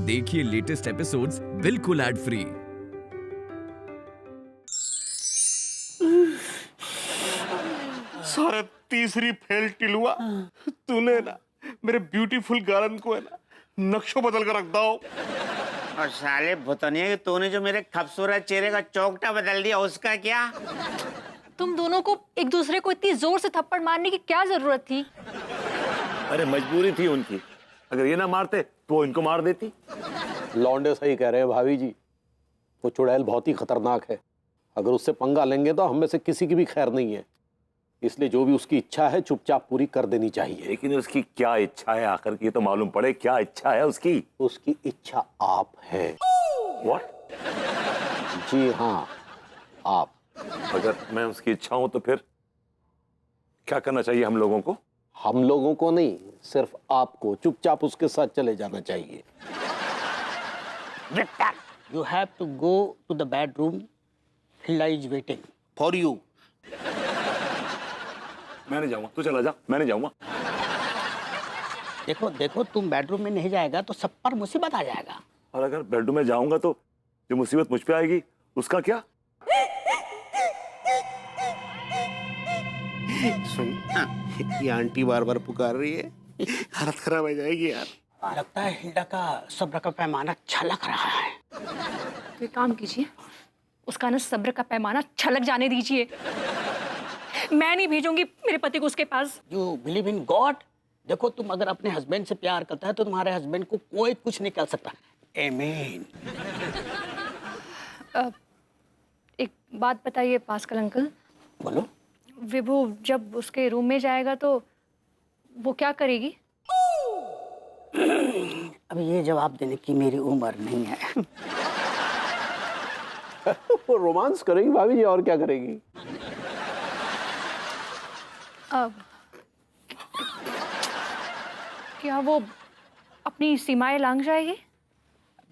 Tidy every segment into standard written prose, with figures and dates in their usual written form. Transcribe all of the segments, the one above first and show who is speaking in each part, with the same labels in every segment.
Speaker 1: देखिए latest episodes बिल्कुल ad free.
Speaker 2: सारे तीसरी फेल टिलुआ तूने ना मेरे ब्यूटीफुल गार्डन को है ना नक्शो बदल कर रख दो।
Speaker 3: और साले भुतनिया कि तूने जो मेरे खूबसूरत चेहरे का चौकटा बदल दिया उसका क्या?
Speaker 4: तुम दोनों को एक दूसरे को इतनी जोर से थप्पड़ मारने की क्या जरूरत थी?
Speaker 5: अरे मजबूरी थी उनकी, अगर ये ना मारते तो वो इनको मार देती।
Speaker 6: लौंडे सही कह रहे हैं भाभी जी, वो चुड़ैल बहुत ही खतरनाक है। अगर उससे पंगा लेंगे तो हम में से किसी की भी खैर नहीं है। इसलिए जो भी उसकी इच्छा है चुपचाप पूरी कर देनी चाहिए।
Speaker 5: लेकिन उसकी क्या इच्छा है आखिर की तो मालूम पड़े, क्या इच्छा है उसकी?
Speaker 6: उसकी इच्छा आप हैं।
Speaker 5: व्हाट?
Speaker 6: जी हाँ, आप।
Speaker 5: अगर मैं उसकी इच्छा हूं तो फिर क्या करना चाहिए हम लोगों को?
Speaker 6: हम लोगों को नहीं, सिर्फ आपको चुपचाप उसके साथ चले जाना चाहिए।
Speaker 3: Victor,
Speaker 7: You have to go to the bedroom. Hilda is waiting for you.
Speaker 5: मैं नहीं जाऊंगा, तू चला जा, मैं नहीं जाऊंगा।
Speaker 7: देखो देखो, तुम बेडरूम में नहीं जाएगा तो सब पर मुसीबत आ जाएगा।
Speaker 5: और अगर बेडरूम में जाऊंगा तो जो मुसीबत मुझ पे आएगी उसका क्या?
Speaker 2: सुन, ये आंटी बार बार पुकार रही है, हालत खराब हो जाएगी यार।
Speaker 7: लगता है हिल्डा का सब्र का पैमाना छलक रहा है।
Speaker 4: तो एक काम कीजिए, उसका ना सब्र का पैमाना छलक जाने दीजिए। मैं नहीं भेजूंगी मेरे पति को उसके पास।
Speaker 7: You believe in God? देखो, तुम अगर अपने हस्बैंड से प्यार करता है तो तुम्हारे हस्बैंड को कोई कुछ नहीं कर सकता। आमीन।
Speaker 4: एक बात बताइए पास्कल अंकल,
Speaker 7: बोलो।
Speaker 4: विभू जब उसके रूम में जाएगा तो वो क्या करेगी?
Speaker 7: अब ये जवाब देने की मेरी उम्र नहीं है।
Speaker 6: वो रोमांस करेगी भाभी जी, और क्या करेगी?
Speaker 4: अब क्या वो अपनी सीमाएं लांघ जाएगी?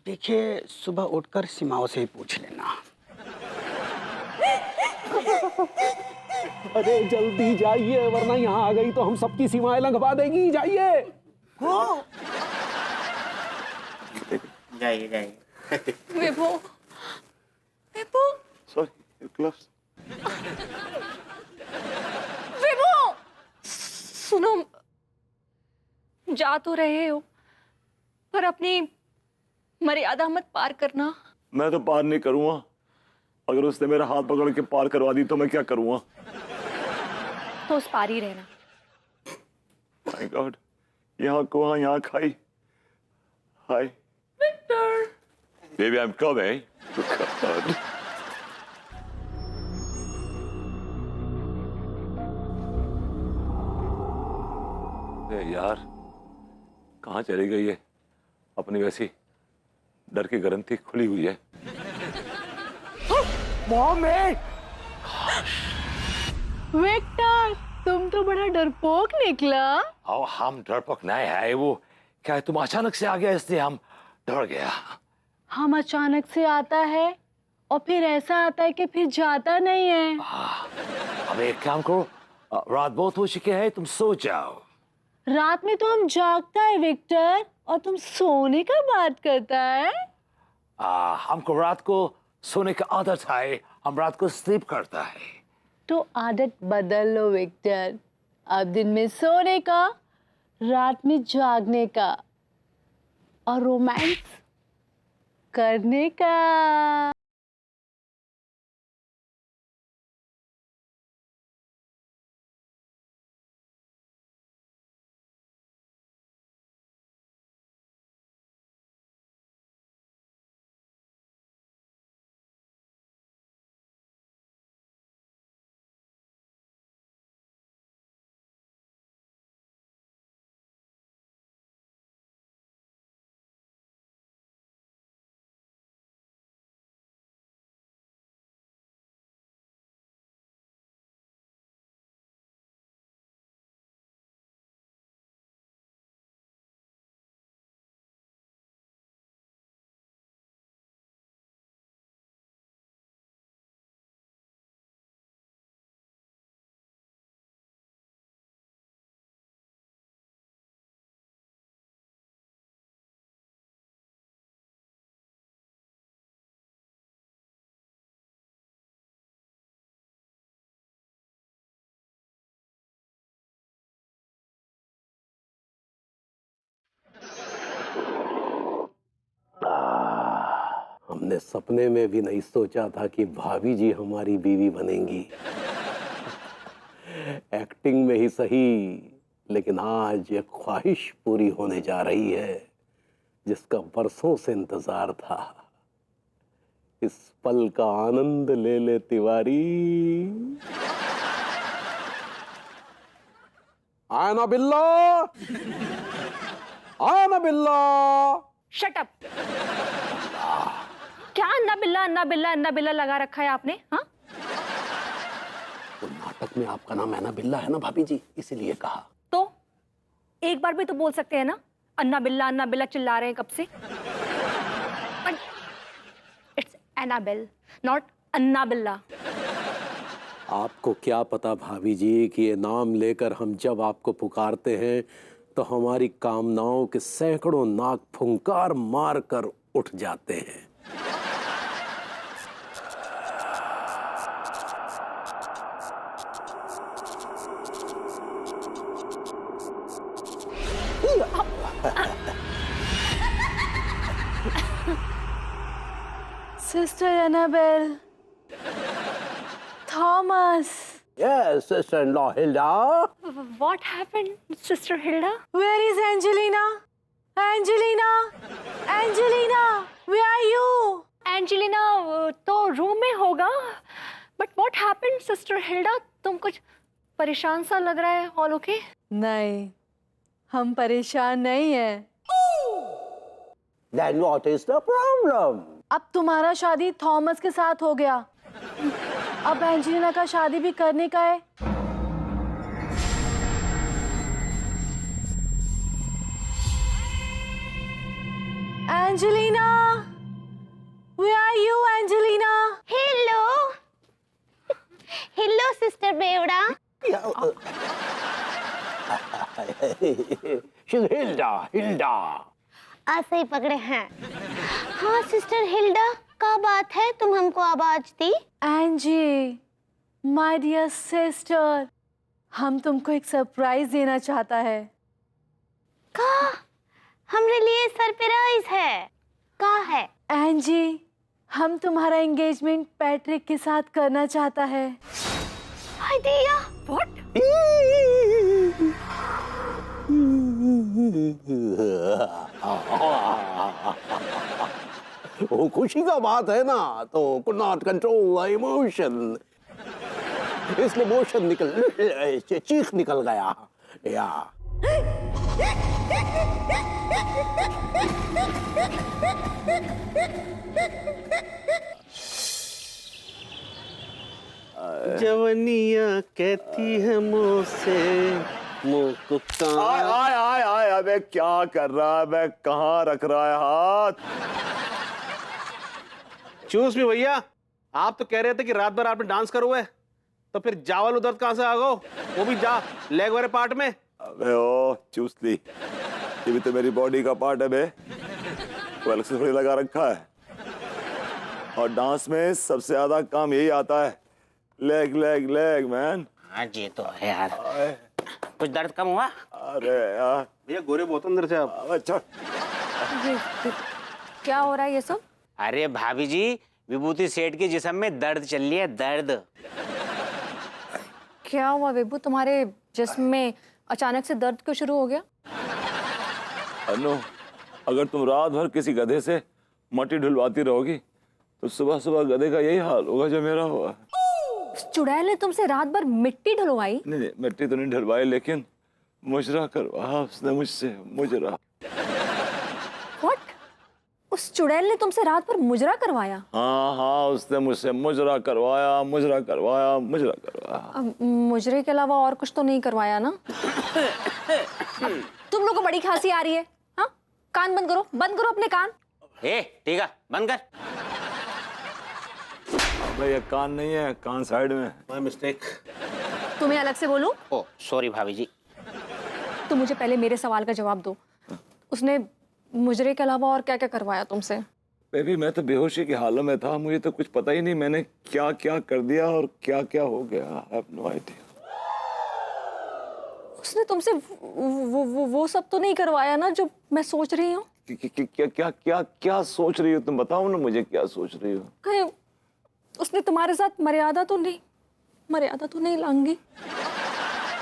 Speaker 7: देखिए, सुबह उठकर सीमाओं से ही पूछ लेना।
Speaker 6: अरे जल्दी जाइए, वरना यहाँ आ गई तो हम सबकी सीमाएं लंघवा देगी। जाइए।
Speaker 3: जाइए जाइए।
Speaker 4: विभू, विभू,
Speaker 2: सॉरी, क्लोज।
Speaker 4: विभू, सुनो, जा तो रहे हो पर अपनी मर्यादा मत पार करना।
Speaker 5: मैं तो पार नहीं करूंगा। अगर उसने मेरा हाथ पकड़ के पार करवा दी तो मैं क्या करूंगा?
Speaker 4: तो उस पार ही रहना।
Speaker 5: माय गॉड, यहाँ कुआं यहाँ खाई। Hi
Speaker 4: Victor,
Speaker 5: baby, I am coming. God, यार कहाँ चली गई है? अपनी वैसी डर की ग्रंथि खुली हुई है।
Speaker 4: विक्टर, तुम तो बड़ा डरपोक निकला।
Speaker 5: और हम डरपोक नहीं है, वो क्या है, तुम अचानक से आ गया इसलिए हम डर गया।
Speaker 8: हम अचानक से आता है और फिर ऐसा आता है कि फिर जाता नहीं है।
Speaker 5: अब एक काम करो, रात बहुत हो चुकी है, तुम सो जाओ।
Speaker 8: रात में तो हम जागता है विक्टर, और तुम सोने का बात करता है।
Speaker 5: हमको रात को सोने का आदत है, हम रात को स्लीप करता है।
Speaker 8: तो आदत बदल लो विक्टर, अब दिन में सोने का, रात में जागने का और रोमांस करने का।
Speaker 6: मैंने सपने में भी नहीं सोचा था कि भाभी जी हमारी बीवी बनेंगी। एक्टिंग में ही सही, लेकिन आज ये ख्वाहिश पूरी होने जा रही है जिसका बरसों से इंतजार था। इस पल का आनंद ले ले तिवारी। आना बिल्ला, आना बिल्ला।
Speaker 4: Shut up. क्या अन्ना बिल्ला अन्ना बिल्ला अन्ना बिल्ला लगा रखा है आपने? हाँ,
Speaker 6: तो नाटक में आपका नाम ऐना बिल्ला है ना भाभी जी, इसीलिए कहा।
Speaker 4: तो एक बार भी तो बोल सकते हैं ना, अन्ना बिल्ला चिल्ला रहे हैं कब से। इट्स एनाबेल, नॉट अन्ना बिल्ला।
Speaker 6: आपको क्या पता भाभी जी कि ये नाम लेकर हम जब आपको पुकारते हैं तो हमारी कामनाओं के सैकड़ों नाग फुंकार मार कर उठ जाते हैं।
Speaker 8: Sister Annabelle, Thomas,
Speaker 6: Yes, sister-in-law Hilda.
Speaker 4: What happened, Sister Hilda?
Speaker 8: where is Angelina? Angelina, Angelina, where are you?
Speaker 4: Angelina तो रूम में होगा। But what happened sister Hilda? तुम कुछ परेशान सा लग रहा है। All okay?
Speaker 8: नहीं, हम परेशान नहीं हैं।
Speaker 6: Then what is the problem?
Speaker 8: अब तुम्हारा शादी थॉमस के साथ हो गया, अब एंजेलिना का शादी भी करने का है। Angelina, where are you, Angelina?
Speaker 9: Hello sister बेवड़ा।
Speaker 6: She's Hilda, Hilda.
Speaker 9: ऐसे ही पकड़े हैं। हाँ सिस्टर हिल्डा, क्या बात है, तुम हमको आवाज दी?
Speaker 8: एंजी, my dear sister, हम तुमको एक सरप्राइज देना चाहता है।
Speaker 9: का हमरे लिए सरप्राइज है? का है?
Speaker 8: एंजी, हम तुम्हारा एंगेजमेंट पैट्रिक के साथ करना चाहता है।
Speaker 9: आइडिया।
Speaker 4: व्हाट?
Speaker 6: वो खुशी का बात है ना, तो could not control the emotion, इसलिए मोशन निकल, चीख निकल गया। या
Speaker 2: जवनिया कहती है मुझसे मुंह को
Speaker 5: आय आय आय आय, अबे क्या कर रहा है? अबे कहाँ रख रहा है हाथ?
Speaker 2: चूस भी भैया, आप तो कह रहे थे कि रात भर आपने डांस करो है, तो फिर जावल उधर कहाँ से आ गो? वो भी जा लेग वाले पार्ट में।
Speaker 5: अबे ओ चूस ली, ये भी तो मेरी बॉडी का पार्ट है बे, वो अलग से थोड़ी लगा रखा है। और डांस में सबसे ज्यादा काम यही आता है, लेग लेग लेग मैन।
Speaker 3: हाँ जी तो है यार। कुछ दर्द कम हुआ?
Speaker 5: अरे यार
Speaker 2: भैया गोरे बहुत अंदर से आप।
Speaker 5: अच्छा
Speaker 4: क्या हो रहा है ये सब?
Speaker 3: अरे भाभी जी, विभूति सेठ के जिस्म में दर्द चल रही है, दर्द।
Speaker 4: क्या हुआ विभू, तुम्हारे जिस्म में अचानक से दर्द क्यों शुरू हो गया?
Speaker 5: अनु, अगर तुम रात भर किसी गधे से मट्टी ढुलवाती रहोगी तो सुबह सुबह गधे का यही हाल होगा जो मेरा हुआ।
Speaker 4: चुड़ैल ने तुमसे रात भर मिट्टी ढलवाई?
Speaker 5: नहीं, मिट्टी तो नहीं ढलवाई, लेकिन मुजरा करवाया उसने मुझसे, मुजरा।
Speaker 4: व्हाट? उस चुड़ैल ने तुमसे रात भर मुजरा करवाया?
Speaker 5: हाँ हाँ, उसने मुझसे मुजरा करवाया, मुजरा करवाया, मुजरा करवाया।
Speaker 4: अब मुजरे के अलावा और कुछ तो नहीं करवाया ना? तुम लोगों को बड़ी खांसी आ रही है। हाँ, कान बंद करो, बंद करो अपने कान।
Speaker 3: ठीक है, बंद कर।
Speaker 5: भैया कान नहीं है, कान साइड में।
Speaker 2: My mistake.
Speaker 4: तुम्हें अलग से बोलूं?
Speaker 3: ओ सॉरी भाभी जी।
Speaker 4: तो मुझे पहले मेरे सवाल का जवाब दो। उसने मुजरे के अलावा और क्या क्या करवाया तुमसे?
Speaker 5: बेबी मैं तो बेहोशी की हालत में था, मुझे तो कुछ पता ही नहीं मैंने क्या क्या कर दिया और क्या क्या हो गया। I have no idea.
Speaker 4: उसने तुमसे वो सब तो नहीं करवाया ना जो मैं सोच रही हूँ?
Speaker 5: क्या क्या क्या क्या सोच रही हो तुम? बताओ ना मुझे, क्या सोच रही हो?
Speaker 4: कहीं उसने तुम्हारे साथ मर्यादा तो नहीं लांगी?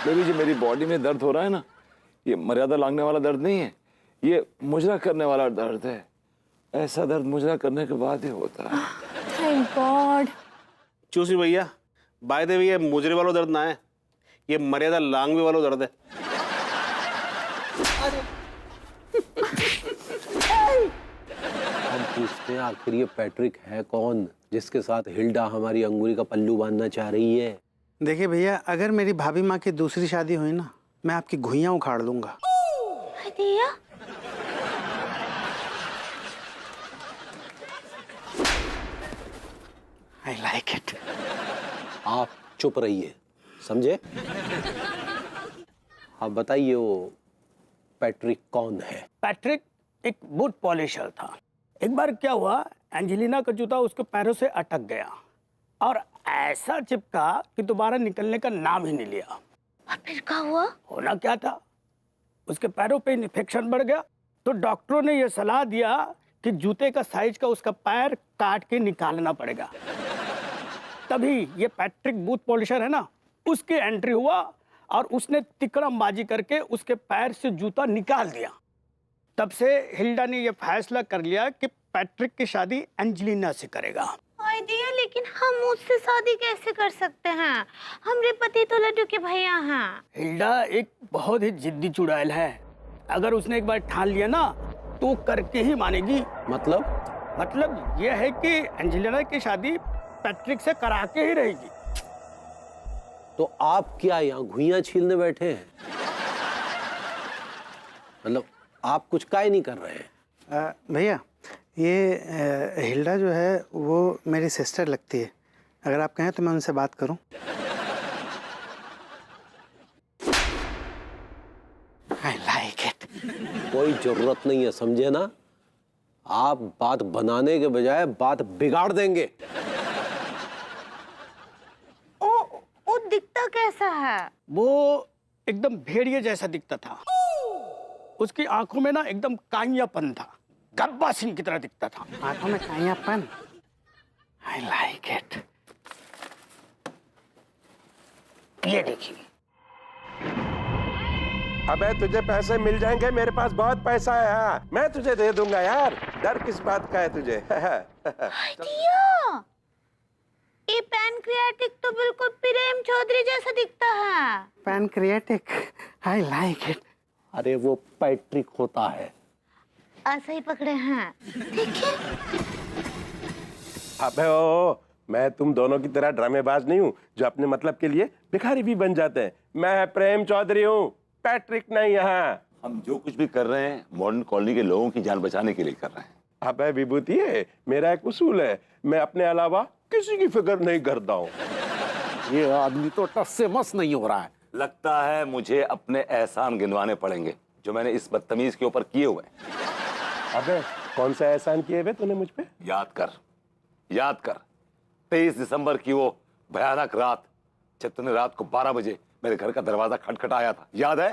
Speaker 5: बेबी, जो मेरी बॉडी में दर्द हो रहा है ना, ये मर्यादा लांघने वाला दर्द नहीं है, ये मुजरा करने वाला दर्द है। ऐसा दर्द मुजरा करने के बाद ही होता है।
Speaker 4: Thank God.
Speaker 2: चूसी भैया, बाय द वे ये मुजरे वाला दर्द ना है, ये मर्यादा लांघने वाला दर्द है।
Speaker 6: हम पूछते हैं आखिर ये पैट्रिक है कौन जिसके साथ हिल्डा हमारी अंगूरी का पल्लू बांधना चाह रही है?
Speaker 7: देखिए भैया, अगर मेरी भाभी माँ की दूसरी शादी हुई ना, मैं आपकी घुइयां उखाड़ दूंगा।
Speaker 9: दिया
Speaker 7: आई लाइक इट।
Speaker 6: आप चुप रहिए, समझे? आप बताइए वो पैट्रिक कौन है?
Speaker 7: पैट्रिक एक बूट पॉलिशर था। एक बार क्या हुआ, एंजेलिना का जूता उसके पैरों से अटक गया और ऐसा चिपका कि दोबारा निकलने का नाम ही नहीं लिया।
Speaker 9: और फिर क्या हुआ?
Speaker 7: होना क्या था, उसके पैरों पे इन्फेक्शन बढ़ गया। तो डॉक्टरों ने यह सलाह दिया कि जूते का साइज का उसका पैर काट के निकालना पड़ेगा। तभी ये पैट्रिक बूट पॉलिशर है ना, उसकी एंट्री हुआ और उसने तिकड़मबाजी करके उसके पैर से जूता निकाल दिया। तब से हिल्डा ने यह फैसला कर लिया कि पैट्रिक की शादी एंजेलिना से करेगा।
Speaker 9: दिया, लेकिन हम उससे शादी कैसे कर सकते हैं? हमारे पति तो लड्डू के भैया हैं।
Speaker 7: हिल्डा एक बहुत ही जिद्दी चुड़ैल है। अगर उसने एक बार ठान लिया ना तो करके ही मानेगी। मतलब यह है कि एंजेलिना की शादी पैट्रिक से करा के ही रहेगी।
Speaker 6: तो आप क्या यहाँ घुइयां छीलने बैठे हैं? मतलब आप कुछ काहे नहीं कर रहे हैं?
Speaker 7: भैया, ये हिल्डा जो है वो मेरी सिस्टर लगती है। अगर आप कहें तो मैं उनसे बात करूं। आई लाइक इट।
Speaker 6: कोई जरूरत नहीं है, समझे ना? आप बात बनाने के बजाय बात बिगाड़ देंगे।
Speaker 9: वो दिखता कैसा है?
Speaker 7: वो एकदम भेड़िए जैसा दिखता था। उसकी आंखों में ना एकदम काइयापन था, गब्बा सिंह की तरह दिखता था। आंखों में काइयापन। आई लाइक इट। ये देखिए।
Speaker 10: अबे तुझे पैसे मिल जाएंगे, मेरे पास बहुत पैसा है। हाँ, मैं तुझे दे दूंगा यार, डर किस बात का है तुझे?
Speaker 9: दिया, ये पैनक्रियाटिक तो बिल्कुल प्रेम चौधरी जैसा दिखता है।
Speaker 7: Pancreatic, I like it.
Speaker 6: अरे वो पैट्रिक होता है।
Speaker 9: ऐसे ही पकड़े हैं, देखिए।
Speaker 10: अबे मैं तुम दोनों की तरह ड्रामेबाज नहीं हूँ जो अपने मतलब के लिए भिखारी भी बन जाते हैं। मैं प्रेम चौधरी हूँ, पैट्रिक नहीं। यहाँ
Speaker 5: हम जो कुछ भी कर रहे हैं मॉडर्न कॉलोनी के लोगों की जान बचाने के लिए कर रहे हैं।
Speaker 10: अबे विभूति है, मेरा एक उसूल है, मैं अपने अलावा किसी की फिक्र नहीं करता हूँ।
Speaker 6: ये आदमी तो टस से मस नहीं हो रहा है।
Speaker 5: लगता है मुझे अपने एहसान गिनवाने पड़ेंगे जो मैंने इस बदतमीज के ऊपर किए हुए हैं।
Speaker 10: अबे कौन सा एहसान किए हुए तूने मुझ पे?
Speaker 5: याद कर 23 दिसंबर की वो भयानक रात, जब तूने रात को 12 बजे मेरे घर का दरवाजा खटखटाया था, याद है?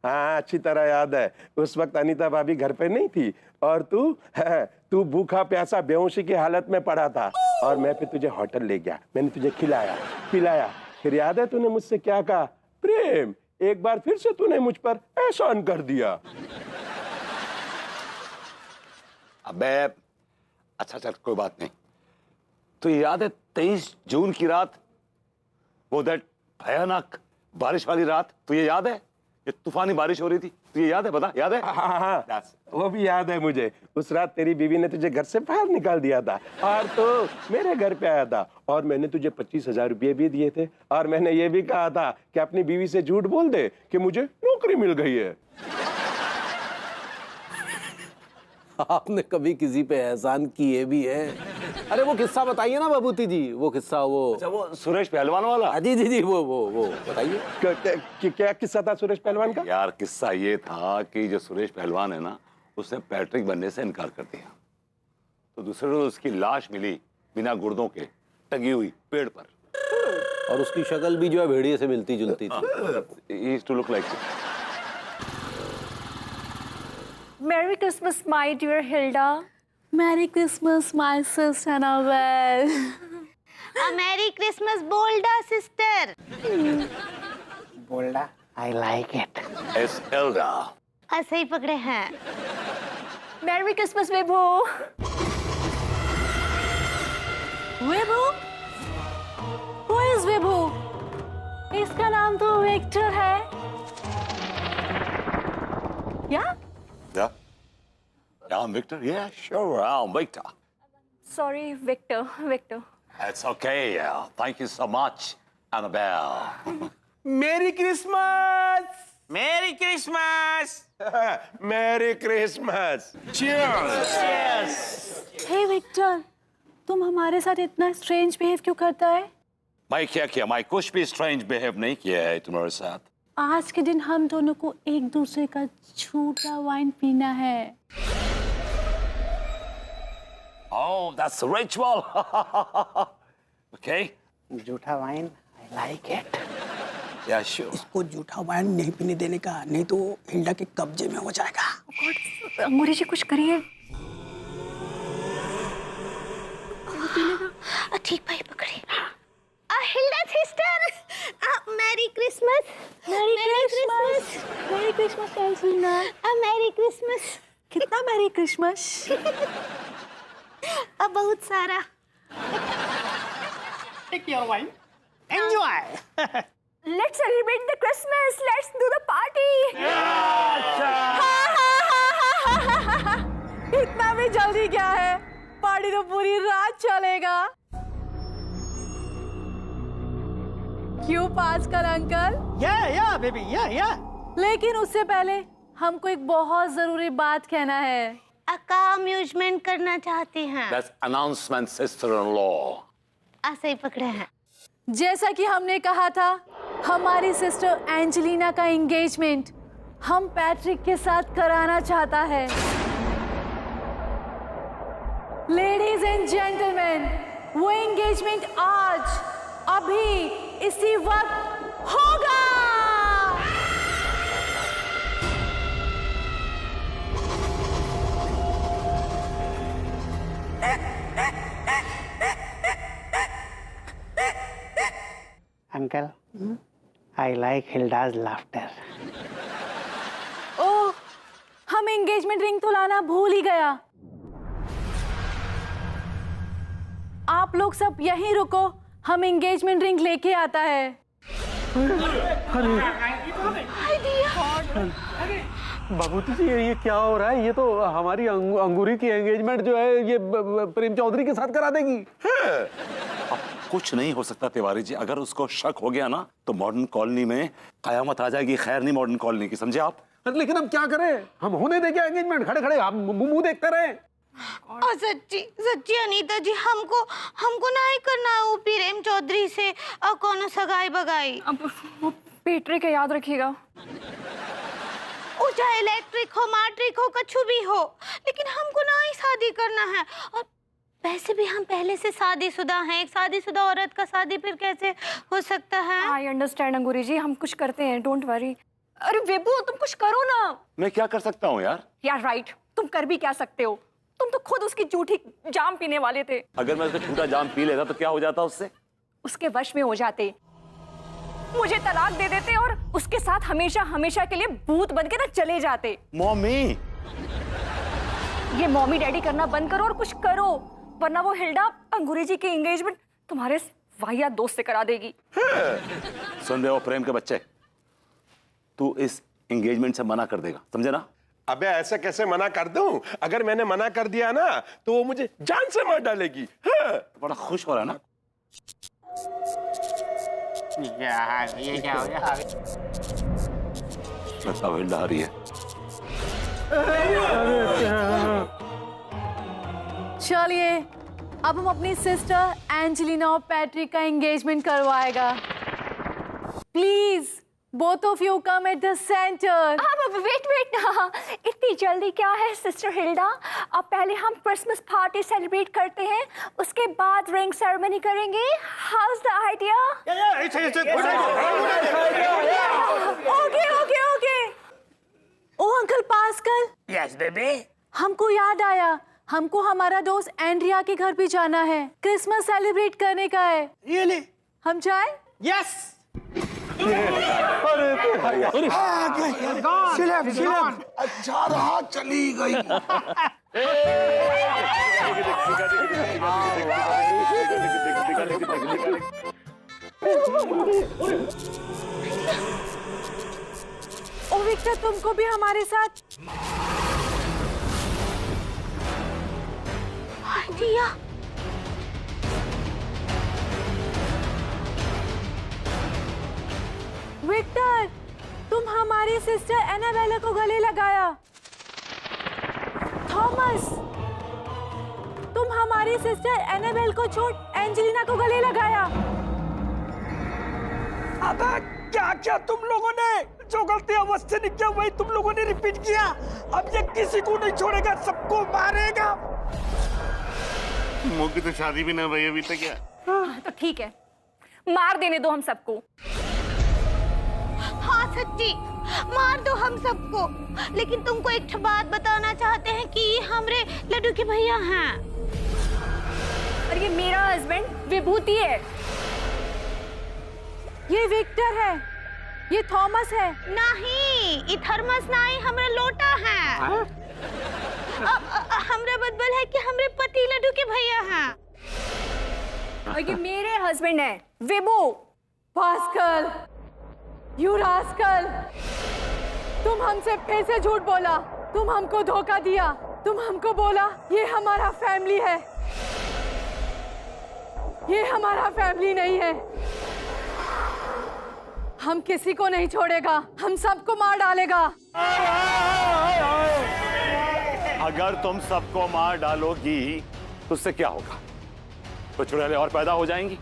Speaker 10: हाँ, अच्छी तरह याद है। उस वक्त अनीता भाभी घर पे नहीं थी और तू भूखा प्यासा बेहोशी की हालत में पड़ा था और मैं फिर तुझे होटल ले गया। मैंने तुझे खिलाया पिलाया। फिर याद है तूने मुझसे क्या कहा? प्रेम, एक बार फिर से तूने मुझ पर एहसान कर दिया।
Speaker 5: अबे अच्छा चल, कोई बात नहीं। तो याद है 23 जून की रात, वो दैट भयानक बारिश वाली रात, तो ये याद है? ये तूफानी बारिश हो रही थी, तो ये याद है? बता, याद है?
Speaker 10: हाँ, वो भी याद है मुझे। उस रात तेरी बीवी ने तुझे घर से बाहर निकाल दिया था और तो मेरे घर पे आया था और मैंने तुझे 25,000 रुपये भी दिए थे और मैंने ये भी कहा था कि अपनी बीवी से झूठ बोल दे कि मुझे नौकरी मिल गई है।
Speaker 6: आपने कभी किसी पे एहसान किए भी है? अरे वो किस्सा बताइए ना बबूती जी, वो किस्सा।
Speaker 5: अच्छा, वो सुरेश पहलवान वाला?
Speaker 6: जी वो बताइए।
Speaker 10: क्या किस्सा था सुरेश पहलवान का?
Speaker 5: यार किस्सा ये था कि जो सुरेश पहलवान है ना, उसने पैट्रिक बनने से इनकार कर दिया। तो दूसरे रोज उसकी लाश मिली बिना गुर्दों के, टंगी हुई पेड़ पर,
Speaker 6: और उसकी शक्ल भी जो है भेड़िए से मिलती जुलती थी।
Speaker 5: He used to look like it.
Speaker 4: Merry Christmas, my dear Hilda.
Speaker 8: Merry Christmas, my sister Annabelle.
Speaker 9: A Merry Christmas, Bolda sister.
Speaker 3: Bolda I like it.
Speaker 5: It's Hilda.
Speaker 9: हाँ सही पकड़े हैं।
Speaker 4: Merry Christmas, Vibhu.
Speaker 8: Vibhu? Who is Vibhu? इसका नाम तो Victor है। क्या?
Speaker 5: Yeah? Yeah, I'm Victor. Yeah, sure, I'm Victor.
Speaker 4: Sorry, Victor.
Speaker 5: It's okay. Thank you so much, Annabelle.
Speaker 2: Merry Christmas.
Speaker 3: Merry Christmas.
Speaker 10: Merry Christmas.
Speaker 8: Hey Victor, तुम हमारे साथ इतना strange behave क्यों करता है?
Speaker 5: मैं क्या किया? मैं कुछ भी स्ट्रेंज बिहेव नहीं किया है तुम्हारे साथ।
Speaker 8: आज के दिन हम दोनों को एक दूसरे का झूठा वाइन पीना है।
Speaker 5: Oh, that's a ritual. Okay.
Speaker 3: जूठा wine I like it.
Speaker 5: Yeah, sure.
Speaker 7: इसको जूठा वाइन नहीं पीने देने का, नहीं तो हिल्डा के कब्जे में हो जाएगा।
Speaker 4: अंगूरी जी कुछ करिए।
Speaker 9: ठीक भाई पकड़ी। Hilda sister, merry Christmas. Merry Christmas.
Speaker 8: Merry Christmas cancel.
Speaker 9: Merry Christmas.
Speaker 8: कितना मैरी क्रिसमस?
Speaker 9: अब बहुत सारा।
Speaker 7: Take your wine. Enjoy.
Speaker 4: Let's celebrate the Christmas. Let's do the party.
Speaker 8: इतना भी जल्दी क्या है? पार्टी तो पूरी रात चलेगा। क्यों pascal uncle?
Speaker 7: Yeah, baby, yeah.
Speaker 8: लेकिन उससे पहले हमको एक बहुत जरूरी बात कहना है।
Speaker 9: अक्का अम्यूजमेंट करना चाहती हैं।
Speaker 5: That's announcement, sister-in-law.
Speaker 9: सही पकड़े हैं।
Speaker 8: जैसा कि हमने कहा था, हमारी सिस्टर एंजेलिना का एंगेजमेंट हम पैट्रिक के साथ कराना चाहता है। लेडीज एंड जेंटलमैन, वो एंगेजमेंट आज अभी इसी वक्त होगा।
Speaker 3: Uncle I like Hilda's laughter.
Speaker 8: Oh, हम एंगेजमेंट रिंग तो लाना भूल ही गया। आप लोग सब यहीं रुको, हम एंगेजमेंट रिंग लेके आता है।
Speaker 6: बाबूजी जी, ये क्या हो रहा है? ये तो हमारी अंगूरी की एंगेजमेंट जो है ये प्रेम चौधरी के साथ करा देगी।
Speaker 5: अब कुछ नहीं हो सकता तिवारी जी। अगर उसको शक हो गया ना तो मॉडर्न कॉलोनी में कयामत आ जाएगी। खैर नहीं मॉडर्न कॉलोनी की, समझे आप?
Speaker 6: लेकिन हम क्या करें? हम होने देंगे एंगेजमेंट? खड़े खड़े हम मुंह देखते रहे।
Speaker 9: और सच्ची अनीता जी, हमको ना ही करना है वो प्रेम चौधरी से और कौन सगाई बगाई।
Speaker 4: अब वो पेट्रे के याद रखिएगा।
Speaker 9: वो चाहे इलेक्ट्रिक हो, मैट्रिक हो, कछु भी हो, लेकिन हमको ना ही शादी करना है। और वैसे भी हम पहले से शादीशुदा हैं। एक शादीशुदा औरत का शादी फिर कैसे हो सकता है?
Speaker 4: आई अंडरस्टैंड अंगूरी जी, हम कुछ करते हैं, डोंट वरी। अरे विभू, तुम कुछ करो ना।
Speaker 5: मैं क्या कर सकता हूँ यार?
Speaker 4: यार राइट, तुम कर भी क्या सकते हो? तुम तो खुद उसकी झूठी जाम पीने वाले थे।
Speaker 5: अगर मैं उसका झूठा जाम पी लेता तो क्या हो जाता उससे?
Speaker 4: उसके वश में हो जाते, मुझे तलाक दे देते और उसके साथ हमेशा हमेशा के लिए भूत बन के ना चले जाते।
Speaker 5: मम्मी,
Speaker 4: ये मम्मी डैडी करना बंद करो और कुछ करो, वरना वो हिल्डा अंगूरी जी की एंगेजमेंट तुम्हारे वाहियात दोस्त से करा देगी।
Speaker 5: सुन रहे हो प्रेम के बच्चे, तू इस एंगेजमेंट से मना कर देगा, समझे ना?
Speaker 10: अबे ऐसे कैसे मना कर दूं? अगर मैंने मना कर दिया ना तो वो मुझे जान से मार डालेगी।
Speaker 5: बड़ा खुश हो रहा है ना?
Speaker 3: ये क्या हो गया?
Speaker 5: लगता है हिल्डा आ रही है।
Speaker 8: चलिए, अब हम अपनी सिस्टर एंजेलिना और पैट्रिक का एंगेजमेंट करवाएगा। Please both of you come at the centre.
Speaker 4: Wait इतनी जल्दी क्या है सिस्टर हिल्डा? अब पहले हम क्रिसमस पार्टी सेलिब्रेट करते हैं, उसके बाद रिंग सेरेमनी करेंगे। How is the idea? Okay. Oh
Speaker 8: uncle Pascal.
Speaker 3: Yes baby.
Speaker 8: हमको याद आया, हमको हमारा दोस्त एंड्रिया के घर भी जाना है, क्रिसमस सेलिब्रेट करने का है।
Speaker 7: रियली?
Speaker 8: हम जाए?
Speaker 2: यस।
Speaker 11: जा रहा चली गई।
Speaker 8: ओ विक्टर, तुमको भी हमारे साथ?
Speaker 9: दिया।
Speaker 8: विक्टर, तुम हमारी सिस्टर एनाबेला को गले लगाया। थॉमस, तुम हमारी सिस्टर एनाबेल को छोड़ एंजेलिना को गले लगाया।
Speaker 7: अबे क्या क्या तुम लोगों ने? जो गलती अवस्था ने किया वही तुम लोगों ने रिपीट किया। अब ये किसी को नहीं छोड़ेगा, सबको मारेगा।
Speaker 11: मुंह की तो शादी भी ना भाई अभी तक। क्या
Speaker 4: तो ठीक है, मार देने दो हम सबको।
Speaker 9: हाँ सच्ची, मार दो हम सबको। लेकिन तुमको एक बात बताना चाहते हैं कि ये हमरे लड्डू के भैया हैं।
Speaker 4: और ये मेरा हस्बैंड विभूति है।
Speaker 8: ये विक्टर है, ये थॉमस है।
Speaker 9: नहीं, ये थर्मस नहीं, हमरे लोटा है। हमरे बदबल है कि हमरे पति लड्डू के भैया हैं।
Speaker 4: और ये मेरे हस्बैंड है विभू।
Speaker 8: पास्कल, यू रास्कल, तुम हमसे फिर से झूठ बोला। तुम हमको धोखा दिया। तुम हमको बोला ये हमारा फैमिली है। ये हमारा फैमिली नहीं है। हम किसी को नहीं छोड़ेगा, हम सबको मार डालेगा।
Speaker 5: अगर तुम सबको मार डालोगी तो उससे क्या होगा? तो चुड़ैलें और पैदा हो जाएंगी।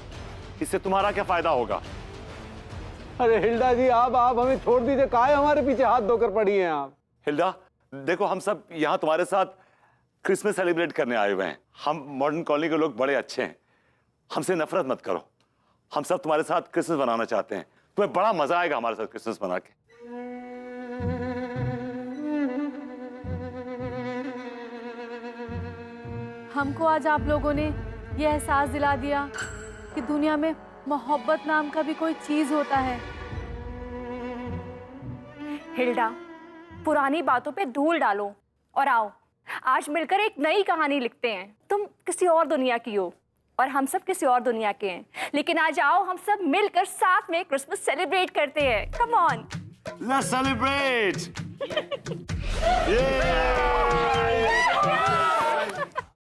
Speaker 5: इससे तुम्हारा क्या फायदा होगा?
Speaker 6: अरे हिल्डा जी, आप हमें छोड़ दीजिए। काहे हमारे पीछे हाथ धोकर पड़ी हैं आप?
Speaker 5: हिल्डा, देखो हम सब यहाँ तुम्हारे साथ क्रिसमस सेलिब्रेट करने आए हुए हैं। हम मॉडर्न कॉलोनी के लोग बड़े अच्छे हैं, हमसे नफरत मत करो। हम सब तुम्हारे साथ क्रिसमस मनाना चाहते हैं। तुम्हें बड़ा मजा आएगा हमारे साथ क्रिसमस मना के।
Speaker 8: हमको आज आप लोगों ने ये एहसास दिला दिया कि दुनिया में मोहब्बत नाम का भी कोई चीज होता है।
Speaker 4: हिल्डा, पुरानी बातों पे धूल डालो और आओ आज मिलकर एक नई कहानी लिखते हैं। तुम किसी और दुनिया की हो और हम सब किसी और दुनिया के हैं, लेकिन आज आओ हम सब मिलकर साथ में क्रिसमस सेलिब्रेट करते हैं। Come on,
Speaker 5: let's celebrate.